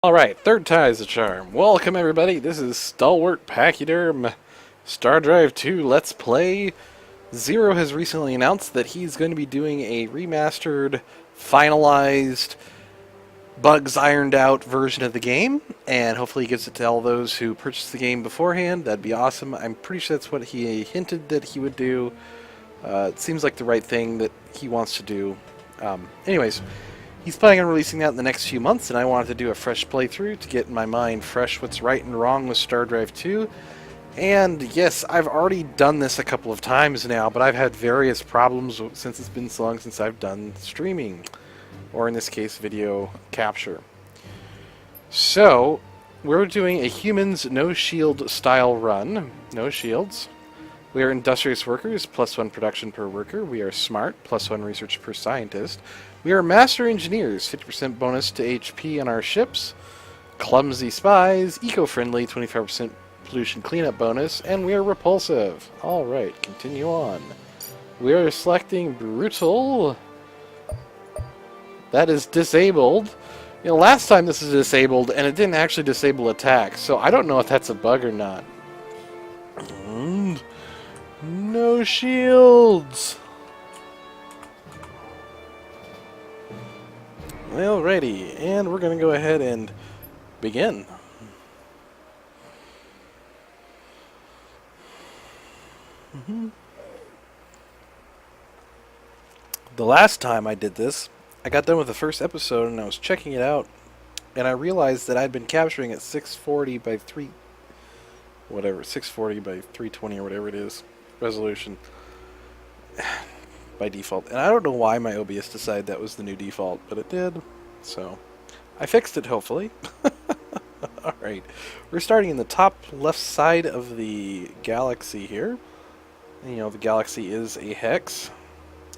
Alright, third tie's the charm. Welcome everybody, this is Stalwart Pachyderm StarDrive 2 Let's Play. Zero has recently announced that he's going to be doing a remastered, finalized, bugs ironed out version of the game, and hopefully he gives it to all those who purchased the game beforehand. That'd be awesome. I'm pretty sure that's what he hinted that he would do. It seems like the right thing that he wants to do. Anyways, he's planning on releasing that in the next few months, and I wanted to do a fresh playthrough to get in my mind fresh what's right and wrong with StarDrive 2. And yes, I've already done this a couple of times now, but I've had various problems since it's been so long since I've done streaming, or in this case, video capture. So, we're doing a humans no shield style run. No shields. We are industrious workers, +1 production per worker. We are smart, +1 research per scientist. We are master engineers, 50% bonus to HP on our ships. Clumsy spies, eco-friendly, 25% pollution cleanup bonus. And we are repulsive. Alright, continue on. We are selecting brutal. That is disabled. You know, last time this is disabled, and it didn't actually disable attacks, so I don't know if that's a bug or not. No shields! Alrighty, and we're going to go ahead and begin. The last time I did this, I got done with the first episode and I was checking it out, and I realized that I'd been capturing at 640 by 640 by 320 or whatever it is. Resolution by default, and I don't know why my OBS decided that was the new default, but it did, so I fixed it hopefully. Alright, we're starting in the top left side of the galaxy here. And, you know, the galaxy is a hex,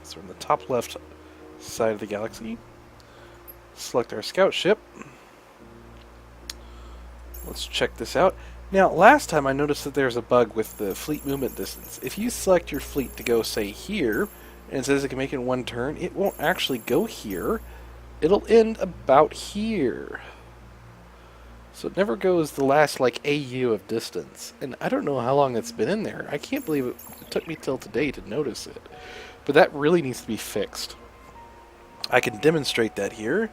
so in the top left side of the galaxy, select our scout ship. Let's check this out. Now, last time I noticed that there's a bug with the fleet movement distance. If you select your fleet to go, say, here, and it says it can make it in one turn, it won't actually go here. It'll end about here. So it never goes the last, like, AU of distance. And I don't know how long it's been in there. I can't believe it took me till today to notice it. But that really needs to be fixed. I can demonstrate that here.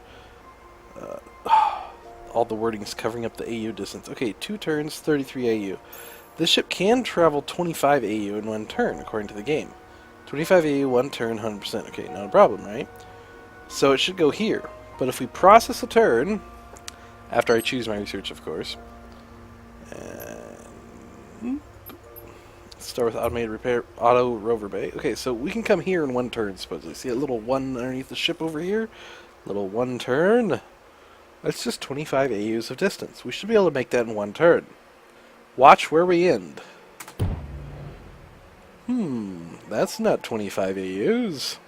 All the wording's covering up the AU distance. Okay, 2 turns, 33 AU. This ship can travel 25 AU in one turn, according to the game. 25 AU, 1 turn, 100%. Okay, not a problem, right? So it should go here. But if we process a turn, after I choose my research, of course, and start with automated repair, auto rover bay. Okay, so we can come here in 1 turn, supposedly. See a little 1 underneath the ship over here? Little 1 turn. That's just 25 AUs of distance. We should be able to make that in 1 turn. Watch where we end. That's not 25 AUs.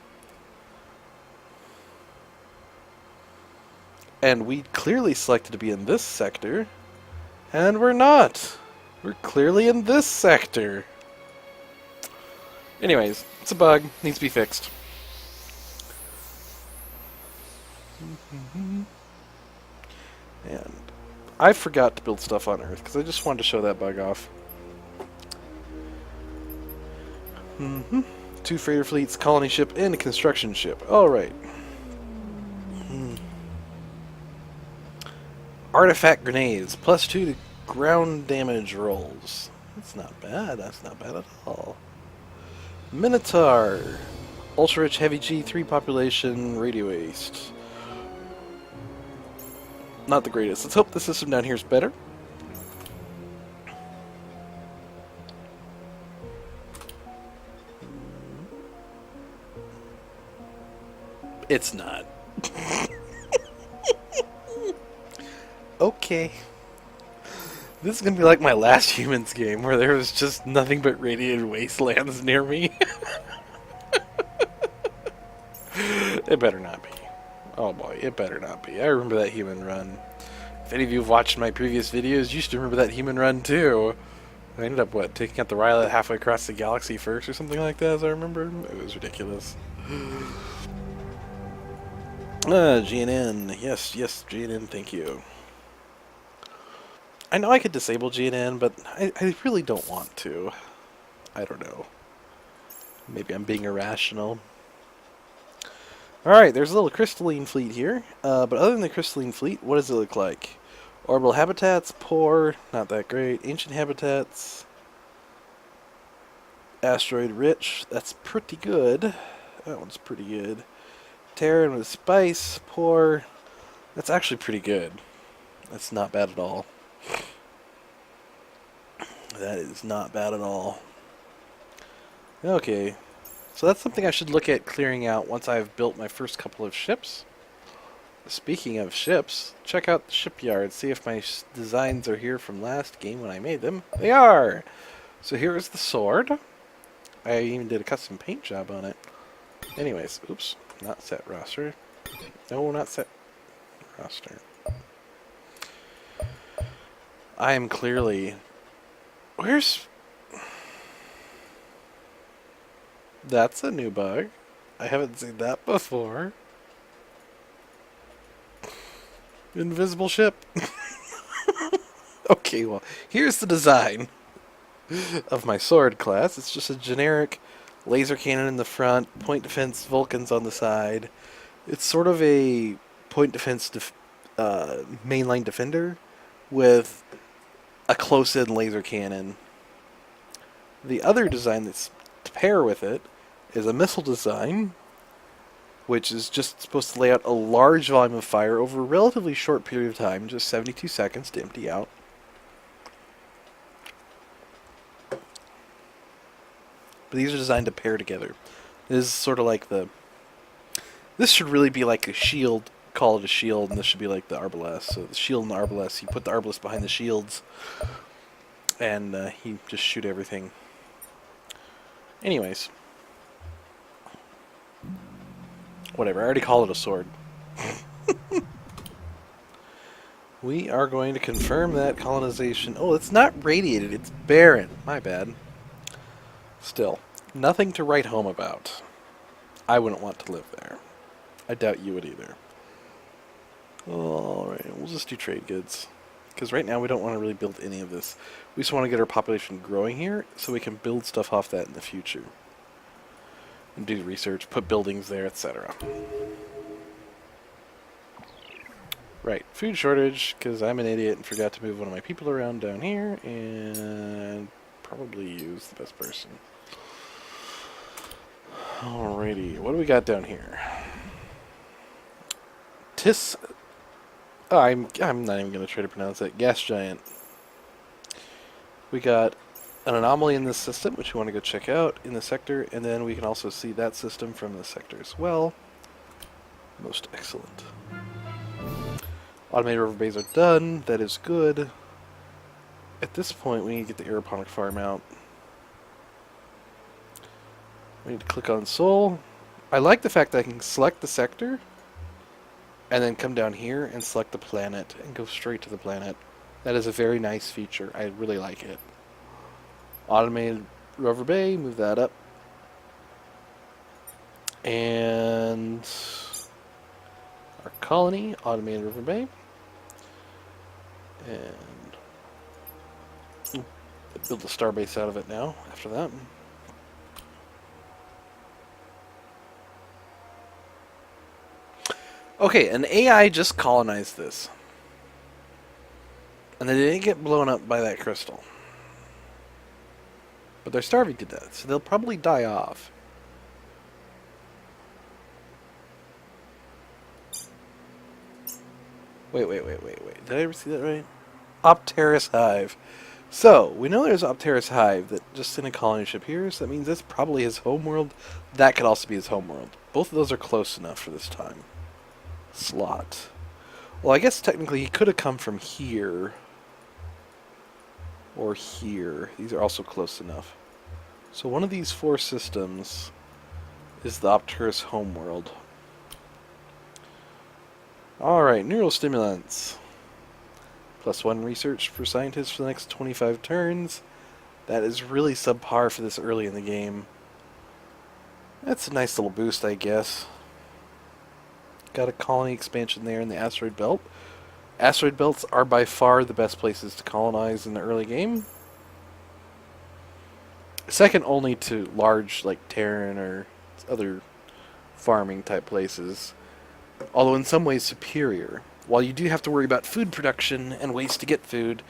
And we clearly selected to be in this sector, and we're not. We're clearly in this sector. Anyways, it's a bug. Needs to be fixed. And I forgot to build stuff on Earth, because I just wanted to show that bug off. 2 freighter fleets, colony ship, and a construction ship. Alright. Artifact grenades, +2 to ground damage rolls. That's not bad. That's not bad at all. Minotaur. Ultra-rich heavy G3 population, radio waste. Not the greatest. Let's hope the system down here is better. It's not. Okay. This is gonna be like my last Humans game, where there was just nothing but radiated wastelands near me. It better not be. Oh boy, it better not be. I remember that human run. If any of you have watched my previous videos, you should remember that human run too. I ended up, what, taking out the Rylet halfway across the galaxy first or something like that, as I remember? It was ridiculous. GNN. Yes, GNN, thank you. I know I could disable GNN, but I really don't want to. I don't know. Maybe I'm being irrational. Alright, there's a little crystalline fleet here. But other than the crystalline fleet, what does it look like? Orbital habitats, poor, not that great. Ancient habitats, asteroid rich, that's pretty good. That one's pretty good. Terran with spice, poor, that's actually pretty good. That's not bad at all. That is not bad at all. Okay, so that's something I should look at clearing out once I've built my first couple of ships. Speaking of ships, check out the shipyard, see if my designs are here from last game when I made them. They are! So here is the sword. I even did a custom paint job on it. Anyways, oops, not set roster. No, not set roster. I am clearly... Where's... That's a new bug. I haven't seen that before. Invisible ship. Okay, well, here's the design of my sword class. It's just a generic laser cannon in the front, point defense Vulcans on the side. It's sort of a point defense mainline defender with a close-in laser cannon. The other design that's to pair with it is a missile design, which is just supposed to lay out a large volume of fire over a relatively short period of time, just 72 seconds to empty out. But these are designed to pair together. This is sort of like the... This should really be like a shield, call it a shield, and this should be like the arbalest. So the shield and the arbalest, you put the arbalest behind the shields, and you just shoot everything. Anyways. Whatever, I already called it a sword. We are going to confirm that colonization. Oh, it's not radiated, it's barren. My bad. Still, nothing to write home about. I wouldn't want to live there. I doubt you would either. Alright, we'll just do trade goods. Because right now we don't want to really build any of this. We just want to get our population growing here so we can build stuff off that in the future. And do research, put buildings there, etc. Right, food shortage, because I'm an idiot and forgot to move one of my people around down here, and probably use the best person. Alrighty, what do we got down here? I'm not even going to try to pronounce it. Gas giant. We got an anomaly in this system, which we want to go check out in the sector, and then we can also see that system from the sector as well. Most excellent. Automated river bays are done. That is good. At this point, we need to get the aeroponic farm out. We need to click on Sol. I like the fact that I can select the sector and then come down here and select the planet and go straight to the planet. That is a very nice feature. I really like it. Automated Rover Bay, move that up. And our colony, Automated Rover Bay. And build a starbase out of it now after that. Okay, an AI just colonized this. And they didn't get blown up by that crystal. But they're starving to death, so they'll probably die off. Wait. Did I ever see that right? Opteris Hive. So, we know there's Opteris Hive that just in a colony ship here, so that means that's probably his homeworld. That could also be his homeworld. Both of those are close enough for this time slot. Well, I guess technically he could have come from here. Or here. These are also close enough. So one of these four systems is the Opteris homeworld. Alright, neural stimulants. +1 research for scientists for the next 25 turns. That is really subpar for this early in the game. That's a nice little boost, I guess. Got a colony expansion there in the asteroid belt. Asteroid belts are by far the best places to colonize in the early game. Second only to large, like Terran or other farming type places. Although in some ways superior. While you do have to worry about food production and ways to get food,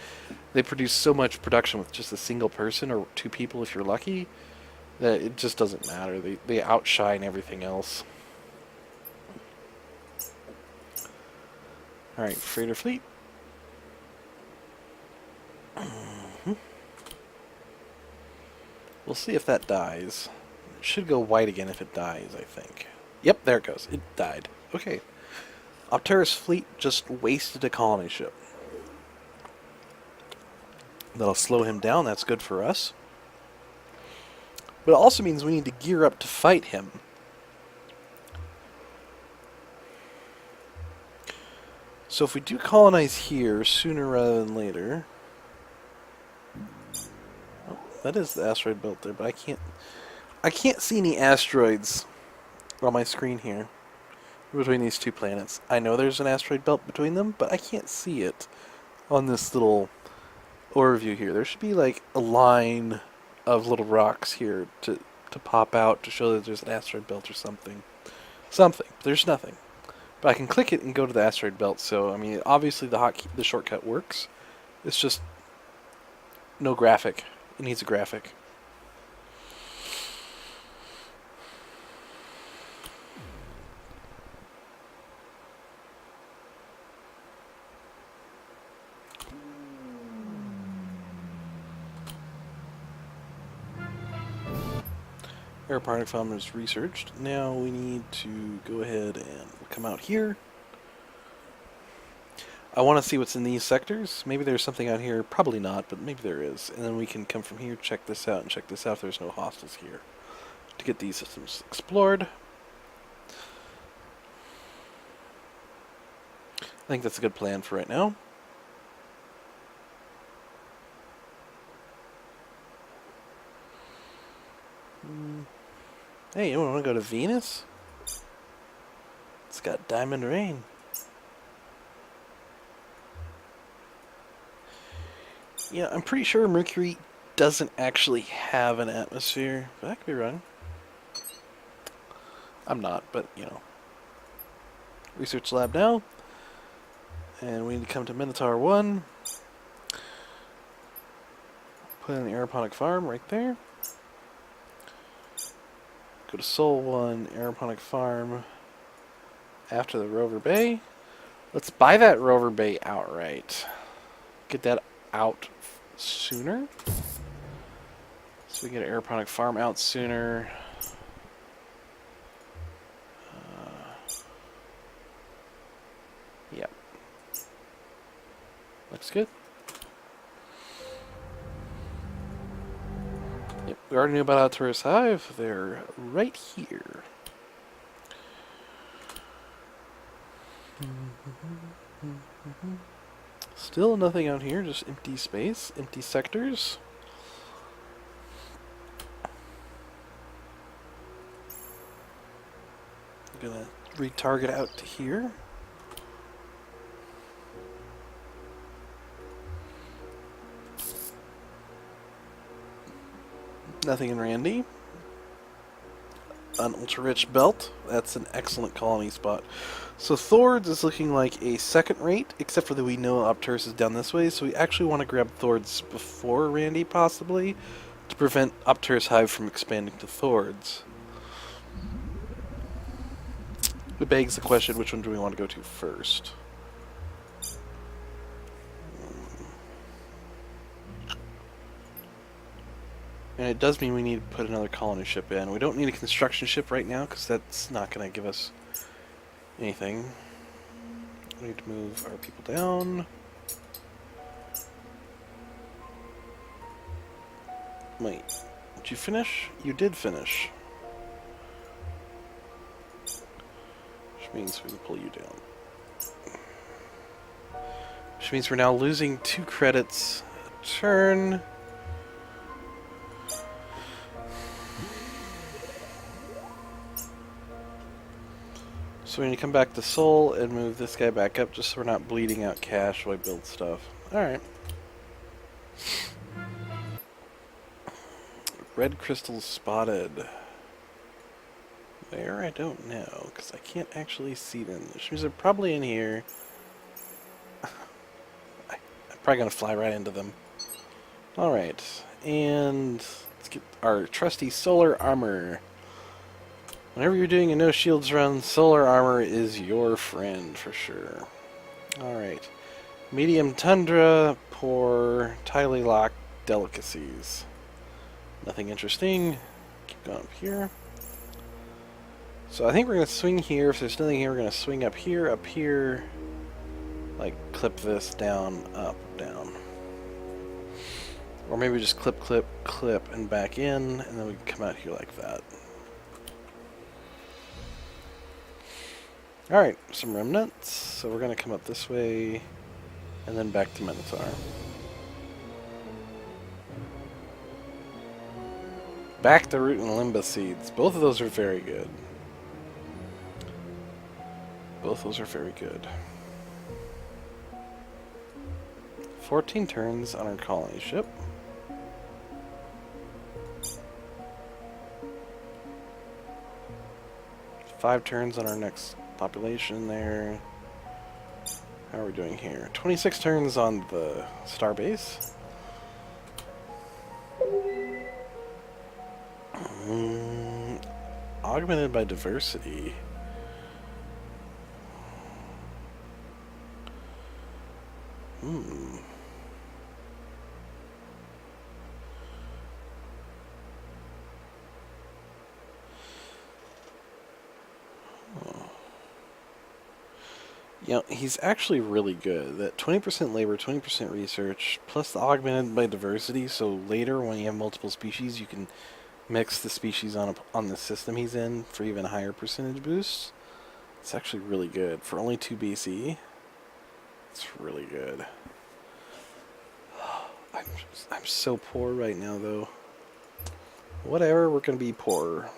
they produce so much production with just a single person or two people if you're lucky, that it just doesn't matter. They outshine everything else. Alright, freighter fleet. We'll see if that dies. It should go white again if it dies, I think. Yep, there it goes. It died. Okay. Opterus fleet just wasted a colony ship. That'll slow him down. That's good for us. But it also means we need to gear up to fight him. So if we do colonize here sooner rather than later... Oh, that is the asteroid belt there, but I can't see any asteroids on my screen here between these two planets. I know there's an asteroid belt between them, but I can't see it on this little overview here. There should be like a line of little rocks here to pop out to show that there's an asteroid belt or something. There's nothing. But I can click it and go to the asteroid belt, so I mean obviously the shortcut works. It's just no graphic. It needs a graphic. Aeroponic farm is researched. Now we need to go ahead and come out here. I want to see what's in these sectors. Maybe there's something out here. Probably not, but maybe there is. And then we can come from here, check this out, and check this out if there's no hostiles here to get these systems explored. I think that's a good plan for right now. Hey, you want to go to Venus? It's got diamond rain. Yeah, I'm pretty sure Mercury doesn't actually have an atmosphere, but I could be wrong. I'm not, but you know. Research lab now. And we need to come to Minotaur 1. Put in the aeroponic farm right there. Go to Sol 1, aeroponic farm, after the rover bay. Let's buy that rover bay outright. Get that out sooner. So we get an aeroponic farm out sooner. Yep. Looks good. Yep, we already knew about Opterus Hive. They're right here. Still nothing out here, just empty space, empty sectors. I'm gonna retarget out to here. Nothing in Randy. An ultra-rich belt. That's an excellent colony spot. So Thords is looking like a second rate, except for that we know Opterus is down this way, so we actually want to grab Thords before Randy, possibly, to prevent Opterus Hive from expanding to Thords. It begs the question, which one do we want to go to first? And it does mean we need to put another colony ship in. We don't need a construction ship right now, because that's not going to give us anything. We need to move our people down. Wait, did you finish? You did finish. Which means we can pull you down. Which means we're now losing 2 credits a turn. So we need to come back to Seoul and move this guy back up just so we're not bleeding out cash while I build stuff. Alright. Red crystals spotted. Where? I don't know, because I can't actually see them. Which means they're probably in here. I'm probably going to fly right into them. Alright, and let's get our trusty solar armor. Whenever you're doing a no shields run, solar armor is your friend for sure. Alright. Medium tundra, poor, tightly locked delicacies. Nothing interesting. Keep going up here. So I think we're going to swing here. If there's nothing here, we're going to swing up here, like clip this down, up, down. Or maybe just clip, clip, clip, and back in, and then we can come out here like that. Alright, some remnants. So we're going to come up this way, and then back to Minotaur. Back to Root and Limba Seeds. Both of those are very good. Both those are very good. 14 turns on our colony ship. 5 turns on our next population there. How are we doing here? 26 turns on the starbase. Augmented by diversity. You know, he's actually really good. That 20% labor, 20% research, plus the augmented by diversity, so later when you have multiple species, you can mix the species on the system he's in for even higher percentage boosts. It's actually really good. For only 2 BC, it's really good. I'm so poor right now, though. Whatever, we're going to be poor.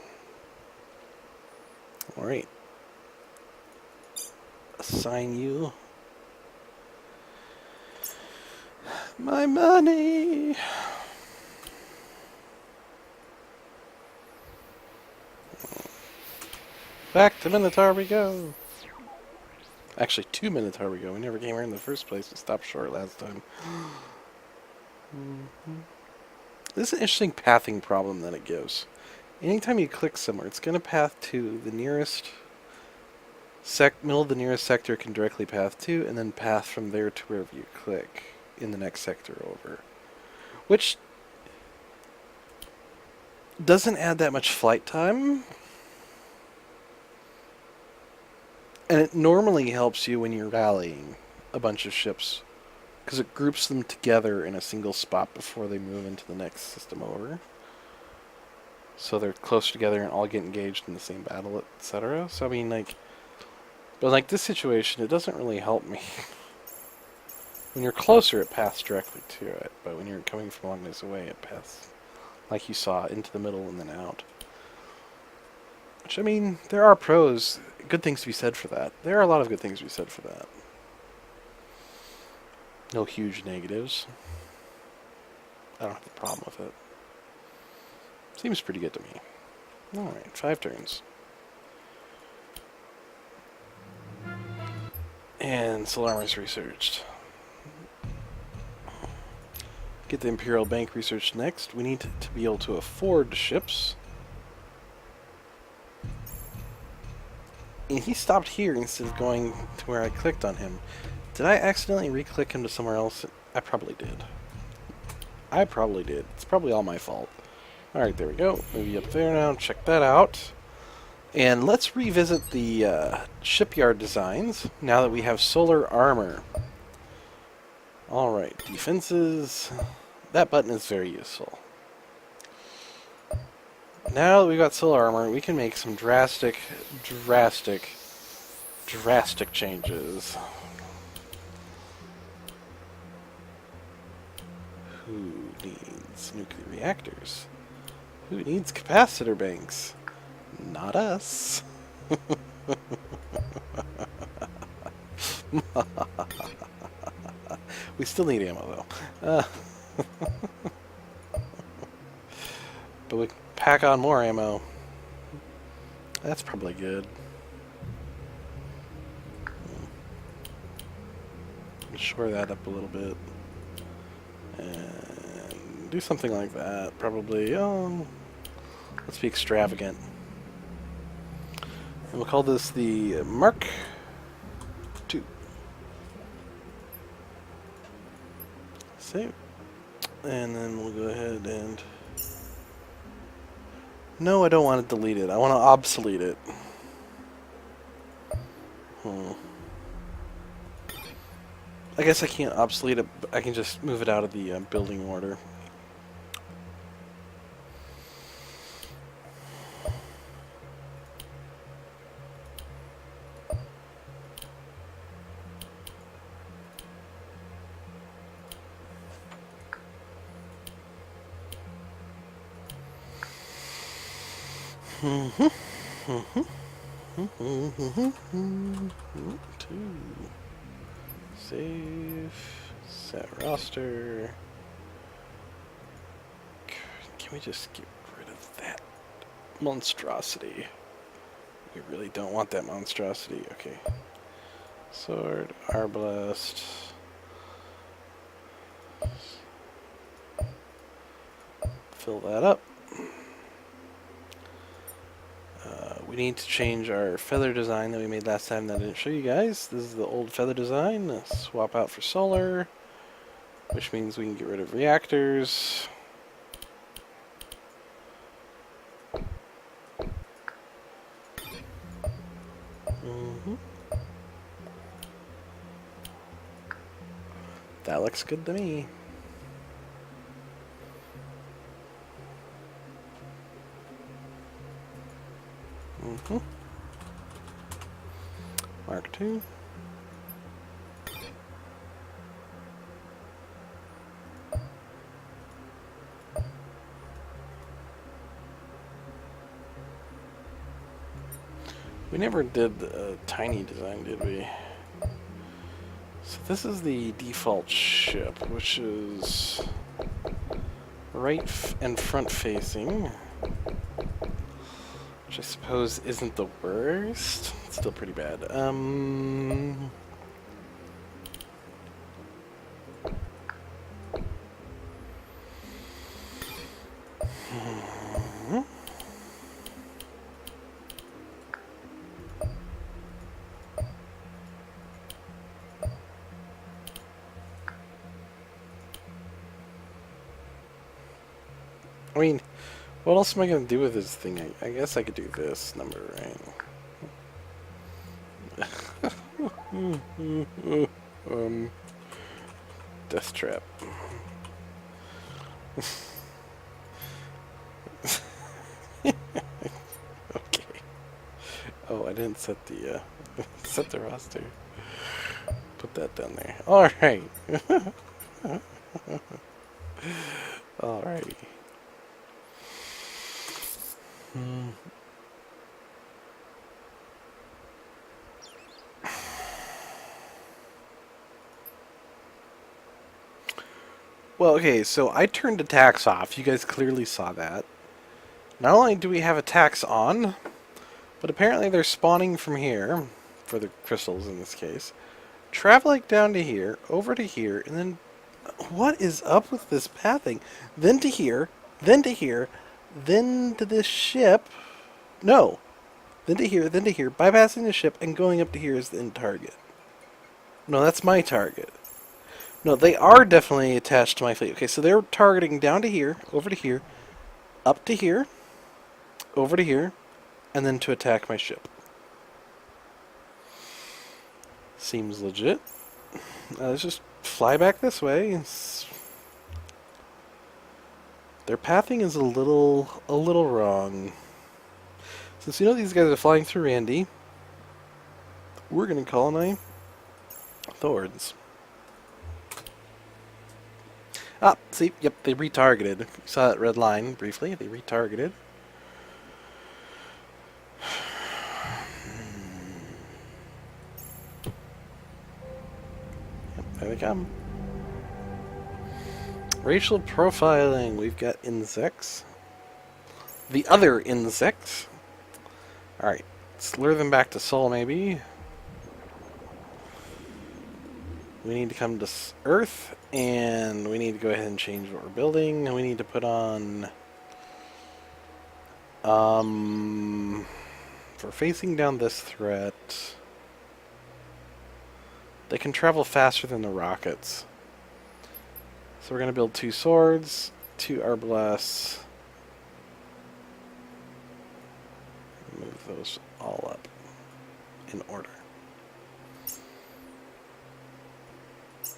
Alright. Assign you my money. Back to Minotaur we go. Actually, 2 Minotaur we go. We never came here in the first place. We stopped short last time. This is an interesting pathing problem that it gives. Anytime you click somewhere, it's going to path to the nearest middle of the nearest sector can directly path to, and then path from there to wherever you click in the next sector over. Which doesn't add that much flight time. And it normally helps you when you're rallying a bunch of ships, because it groups them together in a single spot before they move into the next system over. So they're closer together and all get engaged in the same battle, etc. So I mean, like, but like this situation, it doesn't really help me. When you're closer, it paths directly to it, but when you're coming from a long ways away, it paths, like you saw, into the middle and then out. Which, I mean, there are pros, good things to be said for that. There are a lot of good things to be said for that. No huge negatives. I don't have a problem with it. Seems pretty good to me. Alright, 5 turns. And Solar Armor's researched. Get the Imperial Bank researched next. We need to be able to afford ships. And he stopped here instead of going to where I clicked on him. Did I accidentally re-click him to somewhere else? I probably did. I probably did. It's probably all my fault. Alright, there we go. Maybe up there now. Check that out. And let's revisit the shipyard designs now that we have solar armor. Alright, defenses. That button is very useful. Now that we've got solar armor, we can make some drastic changes. Who needs nuclear reactors? Who needs capacitor banks? Not us. We still need ammo, though. But we can pack on more ammo. That's probably good. Shore that up a little bit. And do something like that. Probably, let's be extravagant. And we'll call this the Mark II. Save. And then we'll go ahead and... No, I don't want to delete it. I want to obsolete it. I guess I can't obsolete it, but I can just move it out of the building order. Two. Save. Set roster. Can we just get rid of that monstrosity? We really don't want that monstrosity. Okay. Sword, Arbalest. Fill that up. We need to change our feather design that we made last time that I didn't show you guys. This is the old feather design. Swap out for solar, which means we can get rid of reactors. That looks good to me. Mark II. We never did a tiny design, did we? So this is the default ship, which is right and front facing. Which I suppose isn't the worst. It's still pretty bad. I mean, what else am I going to do with this thing? I guess I could do this number, right? Death trap. Okay. Oh, I didn't set the set the roster. Put that down there. All right. All right. Well, okay, so I turned attacks off. You guys clearly saw that. Not only do we have attacks on, but apparently they're spawning from here, for the crystals in this case, traveling down to here, over to here, and then... What is up with this pathing? Then to here, then to here, then to this ship. No. Then to here, bypassing the ship and going up to here is the end target. No, that's my target. No, they are definitely attached to my fleet. Okay, so they're targeting down to here, over to here, up to here, over to here, and then to attack my ship. Seems legit. Let's just fly back this way. Their pathing is a little wrong. Since you know these guys are flying through Randy, we're going to colonize Thorns. Ah, see, yep, they retargeted. You saw that red line briefly. They retargeted. come. Racial profiling. We've got insects. The other insects. Alright. Let's lure them back to Sol, maybe. We need to come to Earth, and we need to go ahead and change what we're building. We need to put on... if we're facing down this threat... They can travel faster than the rockets. So we're going to build 2 swords, 2 arbalests. Move those all up in order.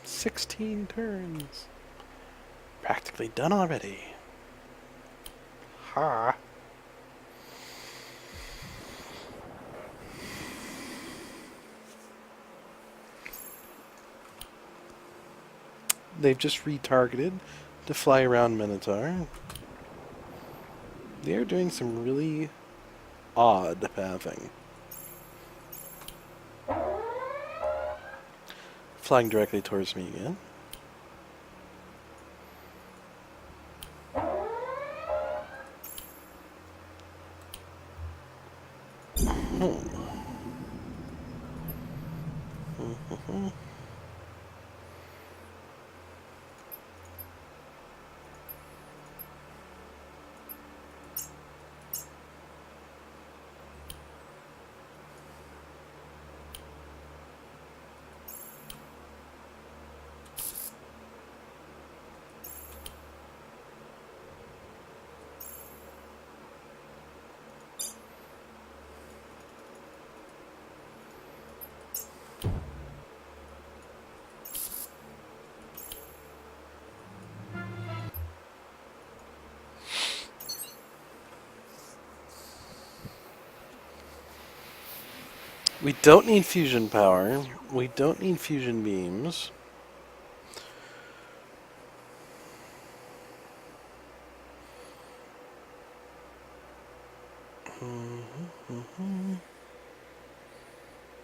16 turns. Practically done already. Ha. They've just retargeted to fly around Minotaur. They're doing some really odd pathing. Flying directly towards me again. We don't need fusion power. We don't need fusion beams.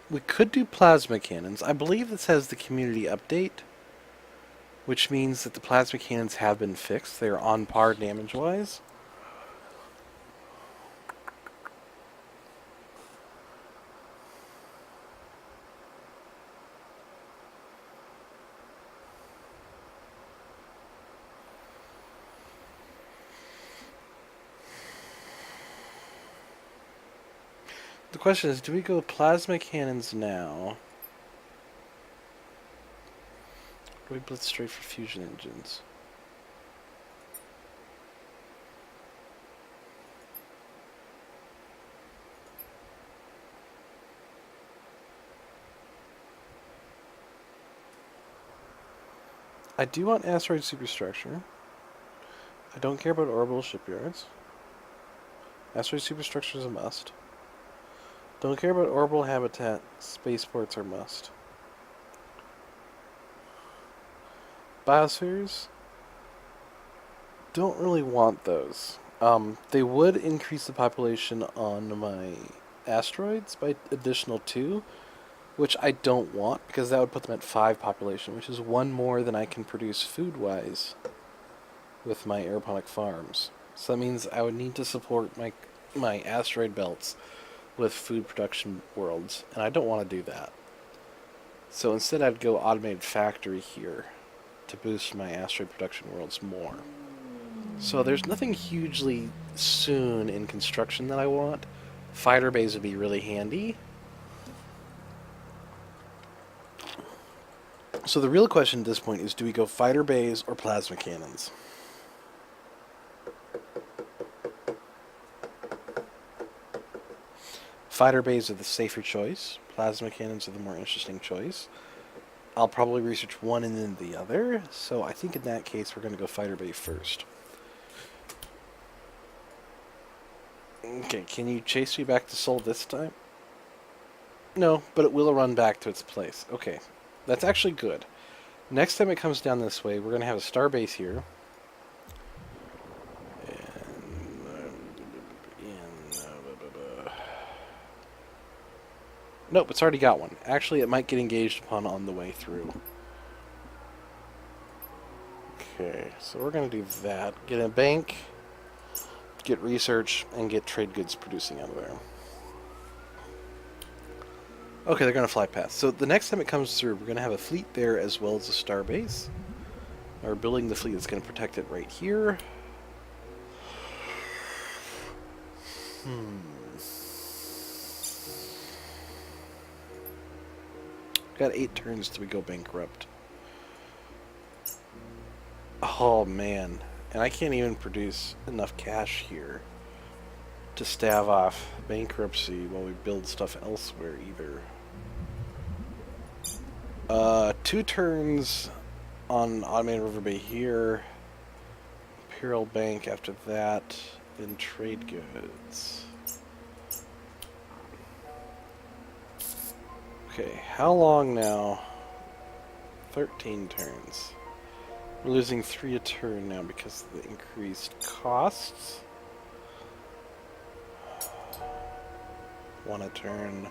We could do plasma cannons. I believe this has the community update, which means that the plasma cannons have been fixed. They are on par damage-wise. The question is, do we go plasma cannons now? Or do we blitz straight for fusion engines? I do want asteroid superstructure. I don't care about orbital shipyards. Asteroid superstructure is a must. Don't care about orbital habitat. Spaceports are must. Biospheres. Don't really want those. They would increase the population on my asteroids by additional 2, which I don't want because that would put them at 5 population, which is 1 more than I can produce food-wise with my aeroponic farms. So that means I would need to support my asteroid belts with food production worlds, and I don't want to do that. So instead I'd go automated factory here to boost my asteroid production worlds more. So there's nothing hugely soon in construction that I want. Fighter bays would be really handy. So the real question at this point is, do we go fighter bays or plasma cannons? Fighter bays are the safer choice. Plasma cannons are the more interesting choice. I'll probably research one and then the other. So I think in that case we're going to go fighter bay first. Okay, can you chase me back to Sol this time? No, but it will run back to its place. Okay, that's actually good. Next time it comes down this way, we're going to have a star base here. Nope, it's already got one. Actually, it might get engaged upon on the way through. Okay, so we're going to do that. Get a bank, get research, and get trade goods producing out of there. Okay, they're going to fly past. So the next time it comes through, we're going to have a fleet there as well as a star base. We're building the fleet that's going to protect it right here. Got 8 turns till we go bankrupt. Oh man, and I can't even produce enough cash here to stave off bankruptcy while we build stuff elsewhere either. 2 turns on Automated River Bay here, Imperial Bank after that, then trade goods. Okay, how long now? 13 turns. We're losing 3 a turn now because of the increased costs. 1 a turn.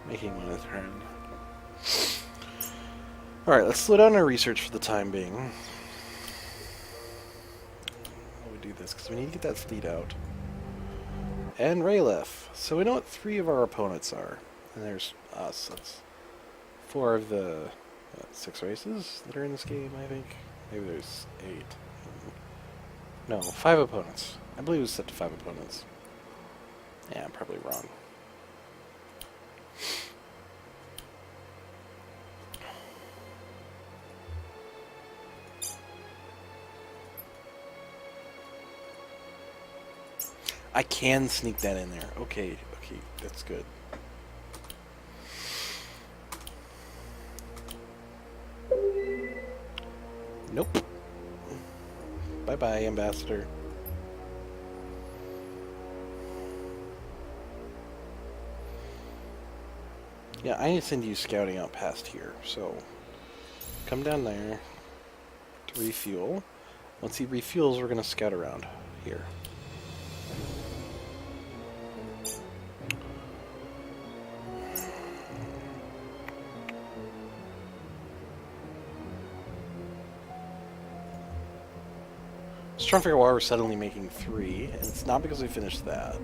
Making 1 a turn. Alright, let's slow down our research for the time being. While we do this, because we need to get that fleet out. And Raylef. So we know what 3 of our opponents are. And there's us. That's 4 of the 6 races that are in this game, I think. Maybe there's 8. No, 5 opponents. I believe it was set to 5 opponents. Yeah, I'm probably wrong. I can sneak that in there. Okay, that's good. Nope. Bye-bye, Ambassador. Yeah, I need to send you scouting out past here, so come down there to refuel. Once he refuels, we're going to scout around here. Just trying to figure out why we're suddenly making 3, and it's not because we finished that.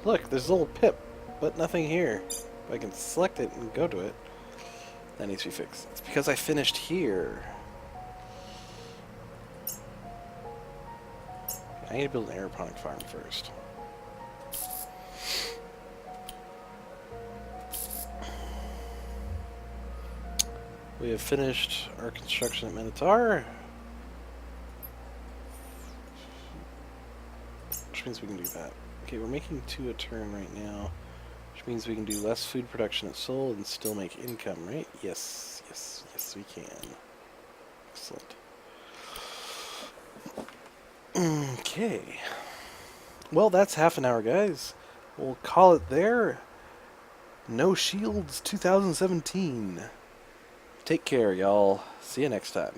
Look, there's a little pip, but nothing here. If I can select it and go to it, that needs to be fixed. It's because I finished here. I need to build an aeroponic farm first. We have finished our construction at Minotaur. Which means we can do that. Okay, we're making 2 a turn right now. Which means we can do less food production at Seoul and still make income, right? Yes, we can. Excellent. Okay. Well, that's half an hour, guys. We'll call it there. No Shields 2017. Take care, y'all. See you next time.